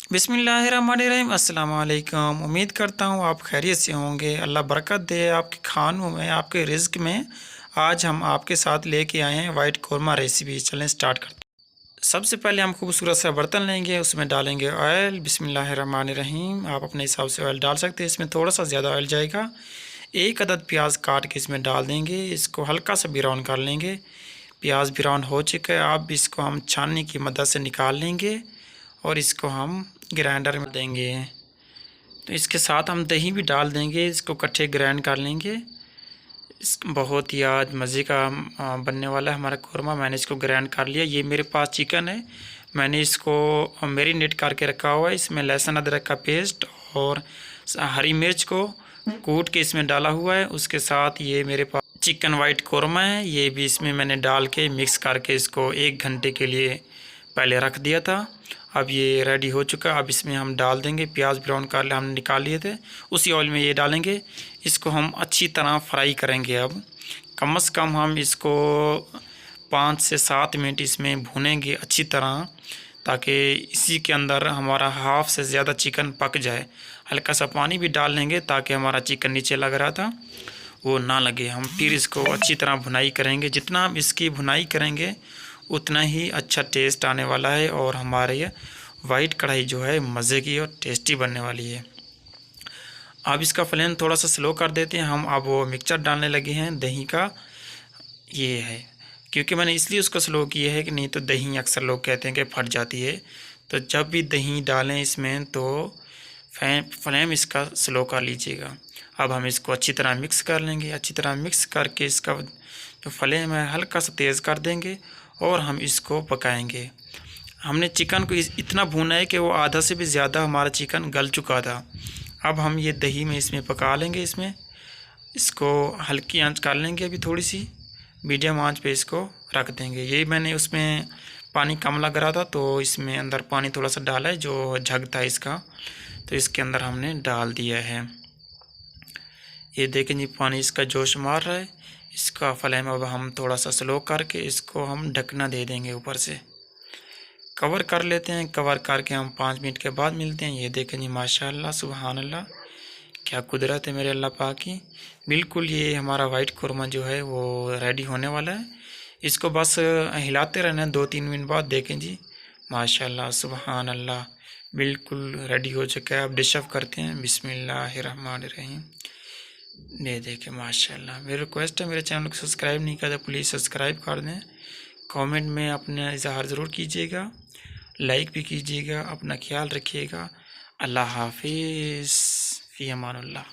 बिस्मिल्लाहिर्रहमानिर्रहीम। अस्सलाम वालेकुम। उम्मीद करता हूँ आप खैरियत से होंगे। अल्लाह बरकत दे आपके खानों में, आपके रिज़्क में। आज हम आपके साथ लेके आए हैं वाइट कौरमा रेसिपी। चलें स्टार्ट करते हैं। सबसे पहले हम खूबसूरत सा बर्तन लेंगे, उसमें डालेंगे ऑयल। बिस्मिल्लाहिर्रहमानिर्रहीम। आप अपने हिसाब से ऑयल डाल सकते हैं, इसमें थोड़ा सा ज़्यादा ऑयल जाएगा। एक अदद प्याज काट के इसमें डाल देंगे। इसको हल्का सा ब्राउन कर लेंगे। प्याज ब्राउन हो चुका है, अब इसको हम छाननी की मदद से निकाल लेंगे और इसको हम ग्राइंडर में देंगे। तो इसके साथ हम दही भी डाल देंगे, इसको इकट्ठे ग्राइंड कर लेंगे। इस बहुत ही आज मज़े का बनने वाला है हमारा कौरमा। मैंने इसको ग्राइंड कर लिया। ये मेरे पास चिकन है, मैंने इसको मैरिनेट करके रखा हुआ है। इसमें लहसुन अदरक का पेस्ट और हरी मिर्च को कूट के इसमें डाला हुआ है। उसके साथ ये मेरे पास चिकन वाइट कौरमा है, ये भी इसमें मैंने डाल के मिक्स करके इसको 1 घंटे के लिए पहले रख दिया था। अब ये रेडी हो चुका। अब इसमें हम डाल देंगे प्याज ब्राउन कर हम निकाल लिए थे, उसी ऑयल में ये डालेंगे। इसको हम अच्छी तरह फ्राई करेंगे। अब कम से कम हम इसको 5 से 7 मिनट इसमें भूनेंगे अच्छी तरह, ताकि इसी के अंदर हमारा हाफ से ज़्यादा चिकन पक जाए। हल्का सा पानी भी डाल लेंगे ताकि हमारा चिकन नीचे लग रहा था वो ना लगे। हम फिर इसको अच्छी तरह भुनाई करेंगे। जितना हम इसकी भुनाई करेंगे उतना ही अच्छा टेस्ट आने वाला है और हमारे ये वाइट कढ़ाई जो है मज़े की और टेस्टी बनने वाली है। अब इसका फ्लेम थोड़ा सा स्लो कर देते हैं हम। अब वो मिक्सचर डालने लगे हैं दही का। ये है, क्योंकि मैंने इसलिए उसको स्लो किया है कि नहीं तो दही अक्सर लोग कहते हैं कि फट जाती है। तो जब भी दही डालें इसमें तो फ्लेम इसका स्लो कर लीजिएगा। अब हम इसको अच्छी तरह मिक्स कर लेंगे। अच्छी तरह मिक्स करके इसका जो फ्लेम है हल्का सा तेज़ कर देंगे और हम इसको पकाएंगे। हमने चिकन को इतना भूना है कि वो आधा से भी ज़्यादा हमारा चिकन गल चुका था। अब हम ये दही में इसमें पका लेंगे। इसको हल्की आंच कर लेंगे, अभी थोड़ी सी मीडियम आंच पे इसको रख देंगे। यही मैंने उसमें पानी कम लग रहा था तो इसमें अंदर पानी थोड़ा सा डाला है, जो झग था इसका, तो इसके अंदर हमने डाल दिया है। ये देखें जी पानी इसका जोश मार रहा है। इसका फ्लेम अब हम थोड़ा सा स्लो करके इसको हम ढकना दे देंगे, ऊपर से कवर कर लेते हैं। कवर करके हम 5 मिनट के बाद मिलते हैं। ये देखें जी माशाल्लाह सुभान अल्लाह, क्या कुदरत है मेरे अल्लाह पाक की। बिल्कुल ये हमारा वाइट कौरमा जो है वो रेडी होने वाला है। इसको बस हिलाते रहना है। 2-3 मिनट बाद देखें जी माशाल्लाह सुभान अल्लाह, बिल्कुल रेडी हो चुका है। अब डिश ऑफ करते हैं। बिस्मिल्लाहिर्रहमानिर्रहीम। ये देखें माशाल्लाह। मेरी रिक्वेस्ट है, मेरे चैनल को सब्सक्राइब नहीं किया तो प्लीज़ सब्सक्राइब कर दें। कमेंट में अपने इज़हार ज़रूर कीजिएगा, लाइक भी कीजिएगा। अपना ख्याल रखिएगा। अल्लाह हाफिज़, फ़ी अमानुल्लाह।